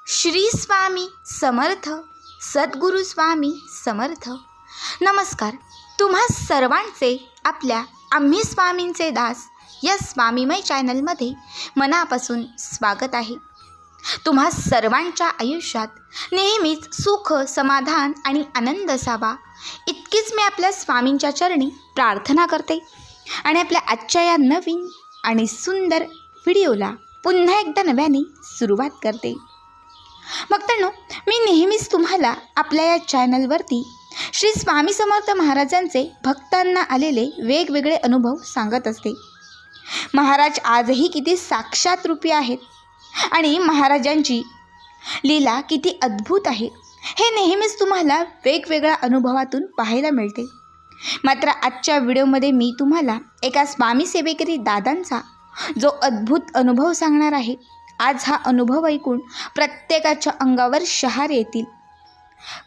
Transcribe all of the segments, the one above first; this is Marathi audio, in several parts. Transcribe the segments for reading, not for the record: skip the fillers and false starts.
श्री स्वामी समर्थ, सद्गुरु स्वामी समर्थ. नमस्कार. तुम्हा सर्वांचे आपल्या आम्ही स्वामींचे दास या स्वामीमय चॅनलमध्ये मनापासून स्वागत आहे. तुम्हा सर्वांच्या आयुष्यात नेहमीच सुख, समाधान आणि आनंद असावा इतकीच मी आपल्या स्वामींच्या चरणी प्रार्थना करते आणि आपल्या आजच्या या नवीन आणि सुंदर व्हिडिओला पुन्हा एकदा नव्याने सुरुवात करते. भक्तांनो, मी नेहमीच तुम्हाला आपल्या या चॅनलवरती श्री स्वामी समर्थ महाराजांचे भक्तांना आलेले वेगवेगळे अनुभव सांगत असते. महाराज आजही किती साक्षात रूपी आहेत आणि महाराजांची लीला किती अद्भुत आहे हे नेहमीच तुम्हाला वेगवेगळ्या अनुभवातून पाहायला मिळते. मात्र आजच्या व्हिडिओमध्ये मी तुम्हाला एका स्वामी सेवेकरी दादांचा जो अद्भुत अनुभव सांगणार आहे. आज हा अनुभव ऐकून प्रत्येकाच्या अंगावर शहारे येतील.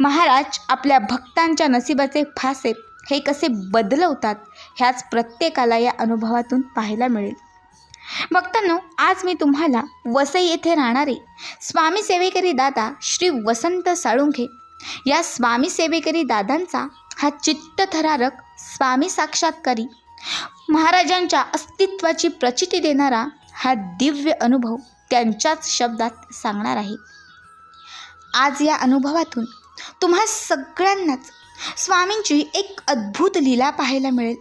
महाराज आपल्या भक्तांच्या नशिबाचे फासे हे कसे बदलवतात ह्याच प्रत्येकाला या अनुभवातून पाहायला मिळेल. भक्तांनो, आज मी तुम्हाला वसई येथे राहणारे स्वामी सेवेकरी दादा श्री वसंत साळुंखे या स्वामी सेवेकरी दादांचा हा चित्तथरारक स्वामी साक्षात्कारी महाराजांच्या अस्तित्वाची प्रचिती देणारा हा दिव्य अनुभव त्यांच्याच शब्दात सांगणार आहे. आज या अनुभवातून तुम्हा सगळ्यांनाच स्वामींची एक अद्भुत लीला पाहायला मिळेल.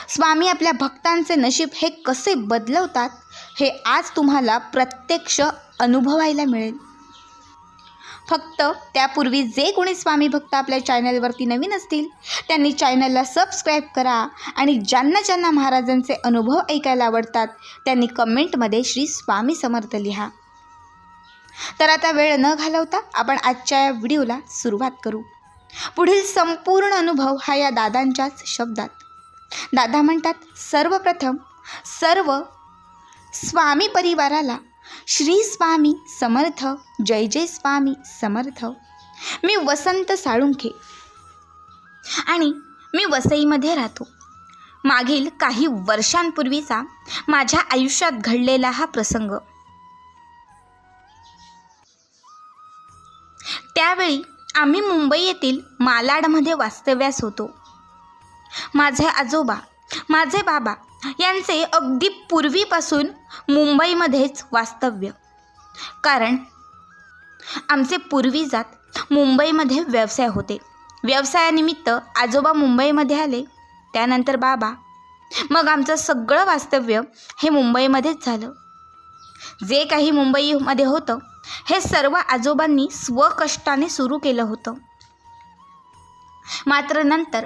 स्वामी आपल्या भक्तांचे नशीब हे कसे बदलवतात हे आज तुम्हाला प्रत्यक्ष अनुभवायला मिळेल. फक्त त्यापूर्वी जे कोणी स्वामी भक्त आपल्या चॅनलवरती नवीन असतील त्यांनी चॅनलला सबस्क्राईब करा आणि ज्यांना ज्यांना महाराजांचे अनुभव ऐकायला आवडतात त्यांनी कमेंटमध्ये श्री स्वामी समर्थ लिहा. तर आता वेळ न घालवता आपण आजच्या या व्हिडिओला सुरुवात करू. पुढील संपूर्ण अनुभव हा या दादांच्याच शब्दात. दादा म्हणतात, सर्वप्रथम सर्व स्वामी परिवाराला श्री स्वामी समर्थ. जय जय स्वामी समर्थ. मी वसंत साळुंखे आणि मी वसईमध्ये राहतो. मागील काही वर्षांपूर्वीचा माझ्या आयुष्यात घडलेला हा प्रसंग. त्यावेळी आम्ही मुंबई येथील मालाडमध्ये वास्तव्यास होतो. माझे आजोबा, माझे बाबा यांचे अगदी पूर्वीपासून मुंबईमध्येच वास्तव्य. कारण आमचे पूर्वजात मुंबईमध्ये व्यवसाय होते. व्यवसायानिमित्त आजोबा मुंबईमध्ये आले. त्यानंतर बाबा, मग आमचं सगळं वास्तव्य हे मुंबईमध्येच झालं. जे काही मुंबईमध्ये होतं हे सर्व आजोबांनी स्वकष्टाने सुरू केलं होतं. मात्र नंतर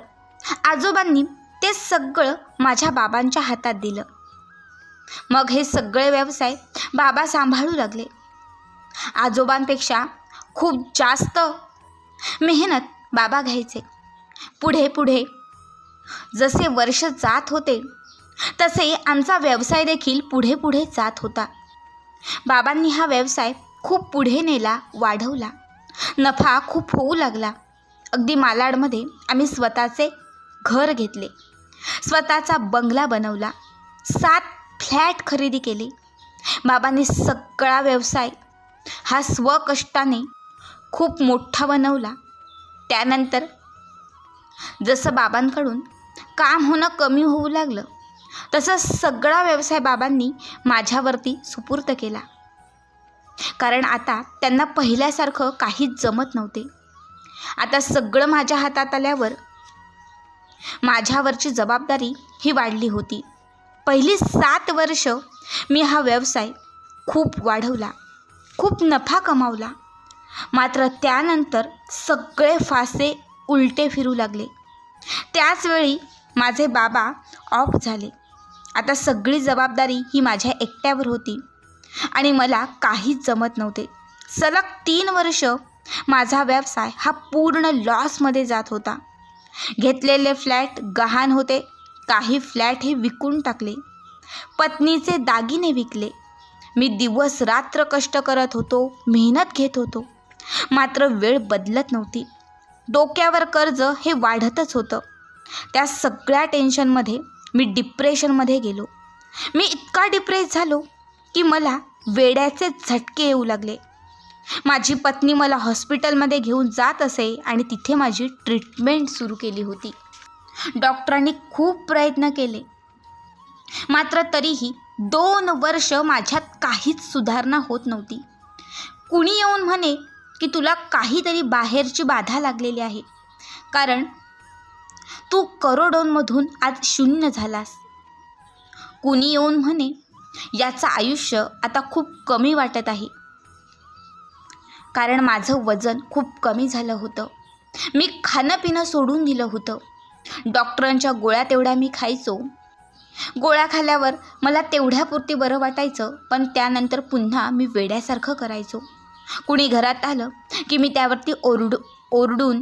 आजोबांनी ते सगळं माझ्या बाबांच्या हातात दिलं. मग हे सगळे व्यवसाय बाबा सांभाळू लागले. आजोबांपेक्षा खूप जास्त मेहनत बाबा घ्यायचे. पुढे पुढे जसे वर्ष जात होते तसे आमचा व्यवसाय देखील पुढे पुढे जात होता. बाबांनी हा व्यवसाय खूप पुढे नेला, वाढवला. नफा खूप होऊ लागला. अगदी मालाडमध्ये आम्ही स्वतःचे घर घेतले, स्वतःचा बंगला बनवला, 7 फ्लॅट खरेदी केले. बाबांनी सगळा व्यवसाय हा स्वकष्टाने खूप मोठा बनवला. त्यानंतर जसं बाबांकडून काम होणं कमी होऊ लागलं तसं सगळा व्यवसाय बाबांनी माझ्यावरती सुपूर्द केला. कारण आता त्यांना पहिल्यासारखं काहीच जमत नव्हते. आता सगळं माझ्या हातात आल्यावर माझ्यावरची जबाबदारी ही वाढली होती. पहिली 7 वर्ष मी हा व्यवसाय खूप वाढवला, खूप नफा कमावला. मात्र त्यानंतर सगळे फासे उलटे फिरू लागले. त्याचवेळी माझे बाबा ऑफ झाले. आता सगळी जबाबदारी ही माझ्या एकट्यावर होती आणि मला काहीच जमत नव्हते. सलग 3 वर्ष माझा व्यवसाय हा पूर्ण लॉसमध्ये जात होता. घेतलेले फ्लॅट गहाण होते. काही फ्लॅट हे विकून टाकले. पत्नीचे दागिने विकले. मी दिवस रात्र कष्ट करत होतो, मेहनत घेत होतो. मात्र वेळ बदलत नव्हती. डोक्यावर कर्ज हे वाढतच होतं. त्या सगळ्या टेन्शनमध्ये मी डिप्रेशनमध्ये गेलो. मी इतका डिप्रेस झालो की मला वेड्याचे झटके येऊ लागले. माझी पत्नी मला हॉस्पिटलमध्ये घेऊन जात असे आणि तिथे माझी ट्रीटमेंट सुरू केली होती. डॉक्टरांनी खूप प्रयत्न केले, मात्र तरीही 2 वर्ष माझ्यात काहीच सुधारणा होत नव्हती. कुणी येऊन म्हणे की तुला काहीतरी बाहेरची बाधा लागलेली आहे, कारण तू करोडोंमधून आज शून्य झालास. कुणी येऊन म्हणे याचं आयुष्य आता खूप कमी वाटत आहे, कारण माझं वजन खूप कमी झालं होतं. मी खाणं पिणं सोडून दिलं होतं. डॉक्टरांच्या गोळ्या तेवढ्या मी खायचो. गोळ्या खाल्ल्यावर मला तेवढ्यापुरती बरं वाटायचं, पण त्यानंतर पुन्हा मी वेड्यासारखं करायचो. कुणी घरात आलं की मी त्यावरती ओरडून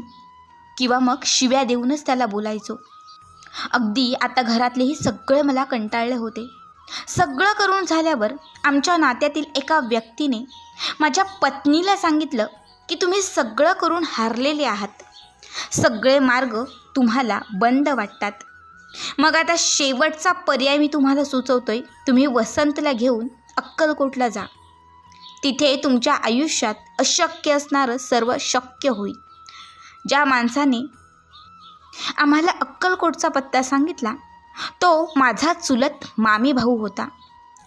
किंवा मग शिव्या देऊनच त्याला बोलायचो. अगदी आता घरातलेही सगळे मला कंटाळले होते. सगळं करून झाल्यावर आमच्या नात्यातील एका व्यक्तीने माझ्या पत्नीला सांगितलं की तुम्ही सगळं करून हारलेले आहात. सगळे मार्ग तुम्हाला बंद वाटतात. मग आता शेवटचा पर्याय मी तुम्हाला सुचवतोय. तुम्ही वसंतला घेऊन अक्कलकोटला जा. तिथे तुमच्या आयुष्यात अशक्य असणारं सर्व शक्य होईल. ज्या माणसाने आम्हाला अक्कलकोटचा पत्ता सांगितला तो माझा चुलत मामी भाऊ होता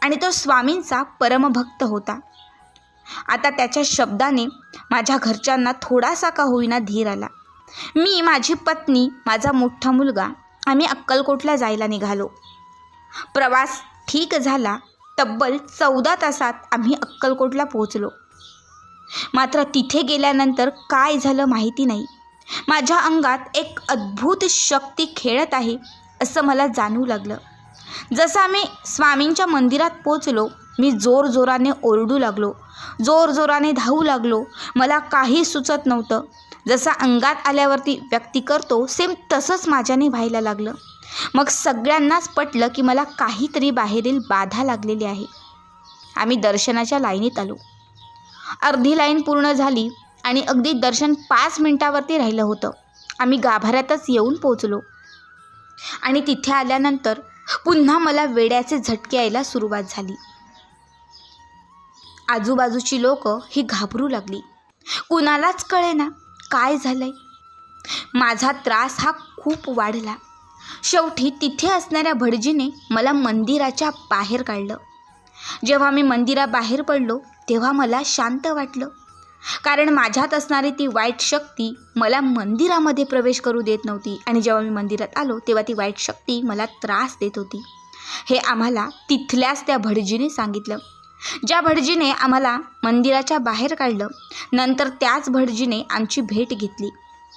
आणि तो स्वामींचा परमभक्त होता. आता त्याच्या शब्दाने माझ्या घरच्यांना थोडासा का होईना धीर आला. मी, माझी पत्नी, माझा मोठा मुलगा आम्ही अक्कलकोटला जायला निघालो. प्रवास ठीक झाला. तब्बल 14 तासात आम्ही अक्कलकोटला पोहोचलो. मात्र तिथे गेल्यानंतर काय झालं माहिती नाही. माझ्या अंगात एक अद्भुत शक्ती खेळत आहे असं मला जाणवू लागलं. जसं आम्ही स्वामींच्या मंदिरात पोचलो, मी जोरजोराने ओरडू लागलो, जोरजोराने धावू लागलो. मला काही सुचत नव्हतं. जसं अंगात आल्यावरती व्यक्ती करतो सेम तसंच माझ्याने व्हायला लागलं. मग सगळ्यांनाच पटलं की मला काहीतरी बाहेरील बाधा लागलेली आहे. आम्ही दर्शनाच्या लाईनीत आलो. अर्धी लाईन पूर्ण झाली आणि अगदी दर्शन 5 मिनिटावरती राहिलं होतं. आम्ही गाभाऱ्यातच येऊन पोचलो आणि तिथे आल्यानंतर पुन्हा मला वेड्याचे झटके यायला सुरुवात झाली. आजूबाजूची लोक ही घाबरू लागली. कुणालाच कळेना काय झालंय. माझा त्रास हा खूप वाढला. शेवटी तिथे असणाऱ्या भटजीने मला मंदिराच्या बाहेर काढलं. जेव्हा मी मंदिराबाहेर पडलो तेव्हा मला शांत वाटलं, कारण माझ्यात असणारी ती वाईट शक्ती मला मंदिरामध्ये प्रवेश करू देत नव्हती आणि जेव्हा मी मंदिरात आलो तेव्हा ती वाईट शक्ती मला त्रास देत होती. हे आम्हाला तिथल्याच त्या भटजीने सांगितलं. ज्या भटजीने आम्हाला मंदिराच्या बाहेर काढलं, नंतर त्याच भटजीने आमची भेट घेतली.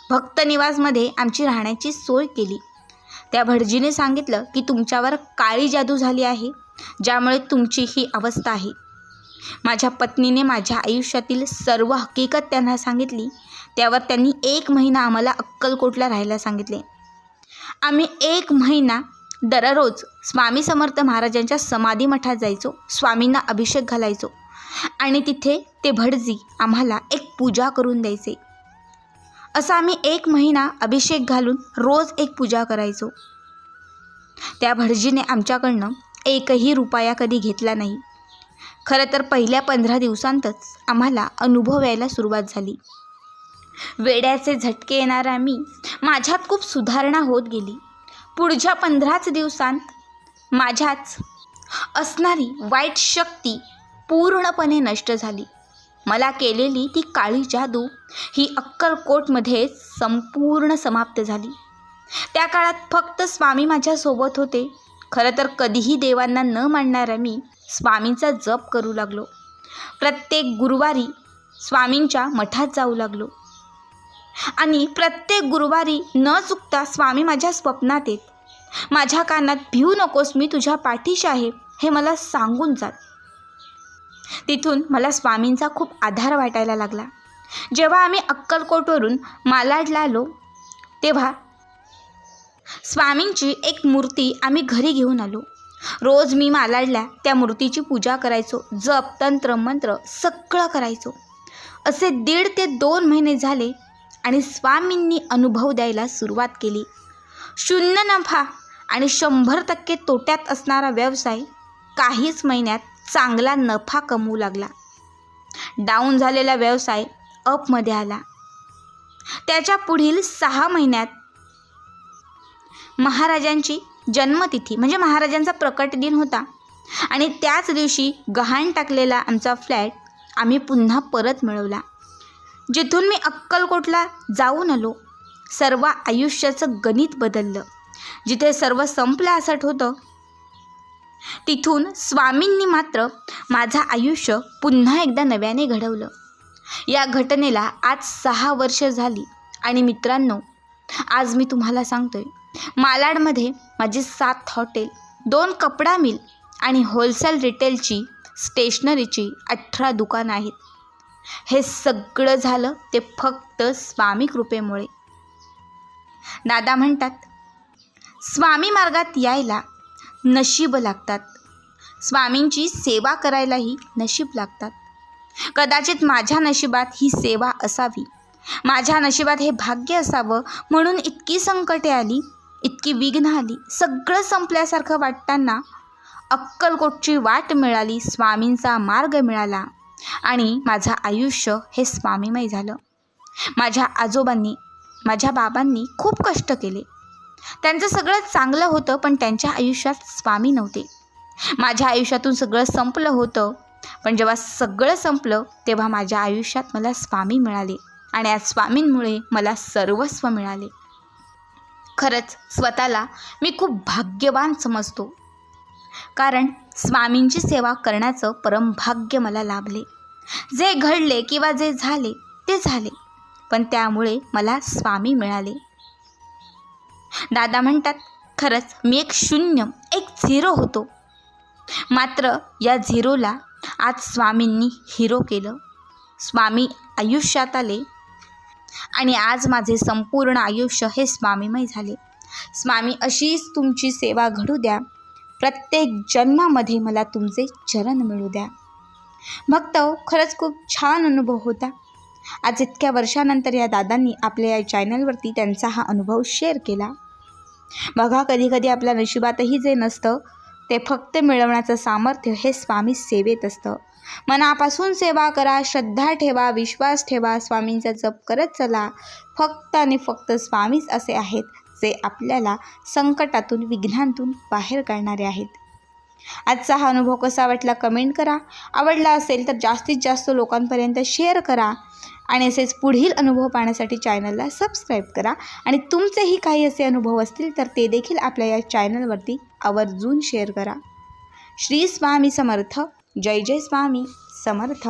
भक्तनिवासमध्ये आमची राहण्याची सोय केली. त्या भटजीने सांगितलं की तुमच्यावर काळी जादू झाली आहे, ज्यामुळे तुमची ही अवस्था आहे. माझ्या पत्नीने माझ्या आयुष्यातील सर्व हकीकत त्यांना सांगितली. त्यावर त्यांनी 1 महिना आम्हाला अक्कलकोटला राहायला सांगितले. आम्ही 1 महिना दररोज स्वामी समर्थ महाराजांच्या समाधी मठात जायचो, स्वामींना अभिषेक घालायचो आणि तिथे ते भटजी आम्हाला एक पूजा करून द्यायचे. असं आम्ही 1 महिना अभिषेक घालून रोज एक पूजा करायचो. त्या भटजीने आमच्याकडनं 1ही रुपया कधी घेतला नाही. खरं तर पहिल्या 15 दिवसांतच आम्हाला अनुभव यायला सुरुवात झाली. वेड्याचे झटके येणारा मी, माझ्यात खूप सुधारणा होत गेली. पुढच्या 15च दिवसांत माझ्याच असणारी वाईट शक्ती पूर्णपणे नष्ट झाली. मला केलेली ती काळी जादू ही अक्कलकोटमध्ये संपूर्ण समाप्त झाली. त्या काळात फक्त स्वामी माझ्यासोबत होते. खरं तर कधीही देवांना न मानणारा मी स्वामींचा जप करू लागलो. प्रत्येक गुरुवारी स्वामींच्या मठात जाऊ लागलो आणि प्रत्येक गुरुवारी न चुकता स्वामी माझ्या स्वप्नात येत. माझ्या कानात भिवू नकोस, मी तुझ्या पाठीशी आहे हे मला सांगून जात. तिथून मला स्वामींचा खूप आधार वाटायला लागला. जेव्हा आम्ही अक्कलकोटवरून मालाडला आलो तेव्हा स्वामींची एक मूर्ती आम्ही घरी घेऊन आलो. रोज मी मालाडला त्या मूर्तीची पूजा करायचो, जप तंत्र मंत्र सगळं करायचो. असे 1.5 ते 2 महिने झाले आणि स्वामींनी अनुभव द्यायला सुरुवात केली. 0 नफा आणि 100% तोट्यात असणारा व्यवसाय काहीच महिन्यात चांगला नफा कमवू लागला. डाऊन झालेला व्यवसाय अपमध्ये आला. त्याच्या पुढील 6 महिन्यात महाराजांची जन्मतिथी म्हणजे महाराजांचा प्रकट दिन होता आणि त्याच दिवशी गहाण टाकलेला आमचा फ्लॅट आम्ही पुन्हा परत मिळवला. जिथून मी अक्कलकोटला जाऊन आलो, सर्व आयुष्याचं गणित बदललं. जिथे सर्व संपलं असं होतं, तिथून स्वामींनी मात्र माझं आयुष्य पुन्हा एकदा नव्याने घडवलं. या घटनेला आज 6 वर्ष झाली आणि मित्रांनो, आज मी तुम्हाला सांगतोय, मालाडमध्ये माझी 7 हॉटेल, 2 कपडा मिल आणि होलसेल रिटेलची, स्टेशनरीची 18 दुकानं आहेत. हे सगळं झालं ते फक्त स्वामी कृपेमुळे. दादा म्हणतात, स्वामी मार्गात यायला नशीब लागतात, स्वामींची सेवा करायलाही नशीब लागतात. कदाचित माझ्या नशिबात ही सेवा असावी, माझ्या नशिबात हे भाग्य असावं, म्हणून इतकी संकटे आली, इतकी विघ्न आली. सगळं संपल्यासारखं वाटताना अक्कलकोटची वाट मिळाली, स्वामींचा मार्ग मिळाला आणि माझं आयुष्य हे स्वामीमय झालं. माझ्या आजोबांनी, माझ्या बाबांनी खूप कष्ट केले. त्यांचं सगळं चांगलं होतं, पण त्यांच्या आयुष्यात स्वामी नव्हते. माझ्या आयुष्यातून सगळं संपलं होतं, पण जेव्हा सगळं संपलं तेव्हा माझ्या आयुष्यात मला स्वामी मिळाले आणि आज स्वामींमुळे मला सर्वस्व मिळाले. खरंच स्वतःला मी खूप भाग्यवान समजतो, कारण स्वामींची सेवा करण्याचं परमभाग्य मला लाभले. जे घडले किंवा जे झाले ते झाले, पण त्यामुळे मला स्वामी मिळाले. दादा म्हणतात, खरंच मी एक शून्य, एक झिरो होतो, मात्र या झिरोला आज स्वामींनी हिरो केलं. स्वामी आयुष्यात आले आणि आज माझे संपूर्ण आयुष्य हे स्वामीमय झाले. स्वामी अशीच तुमची सेवा घडू द्या, प्रत्येक जन्मामध्ये मला तुमचे चरण मिळू द्या. भक्त, खरंच खूप छान अनुभव होता. आज इतक्या वर्षानंतर या दादांनी आपल्या या चॅनलवरती त्यांचा हा अनुभव शेअर केला. बघा, कधी कधी आपल्या नशिबातही जे नसतं ते फक्त मिळवण्याचं सामर्थ्य हे स्वामी सेवेत असतं. मनापासून सेवा करा, श्रद्धा ठेवा, विश्वास ठेवा, स्वामींचा जप करत चला. फक्त आणि फक्त स्वामीच असे आहेत जे आपल्याला संकटातून, विघ्नांतून बाहेर काढणारे आहेत. आजचा हा अनुभव कसा वाटला कमेंट करा. आवडला असेल तर जास्तीत जास्त लोकांपर्यंत शेअर करा आणि असेच पुढील अनुभव पाहण्यासाठी चॅनलला सबस्क्राईब करा. आणि तुमचेही काही असे अनुभव असतील तर ते देखील आपल्या या चॅनलवरती आवर्जून शेअर करा. श्री स्वामी समर्थ. जय जय स्वामी समर्थ.